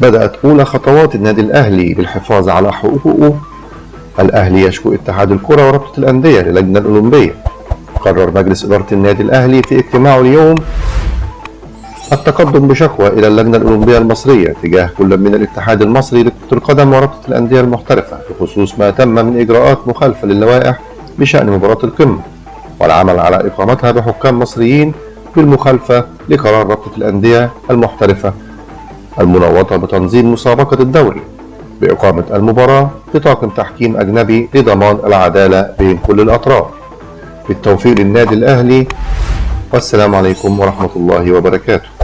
بدأت أولى خطوات النادي الأهلي للحفاظ على حقوقه. الأهلي يشكو اتحاد الكرة ورابطة الأندية للجنة الأولمبية. قرر مجلس إدارة النادي الأهلي في اجتماعه اليوم التقدم بشكوى إلى اللجنة الأولمبية المصرية تجاه كل من الاتحاد المصري لكرة القدم ورابطة الأندية المحترفة بخصوص ما تم من إجراءات مخالفة للوائح بشأن مباراة القمة، والعمل على إقامتها بحكام مصريين بالمخالفة لقرار رابطة الأندية المحترفة المنوطة بتنظيم مسابقة الدوري بإقامة المباراة بطاقم تحكيم أجنبي لضمان العدالة بين كل الأطراف. بالتوفيق للنادي الأهلي، والسلام عليكم ورحمة الله وبركاته.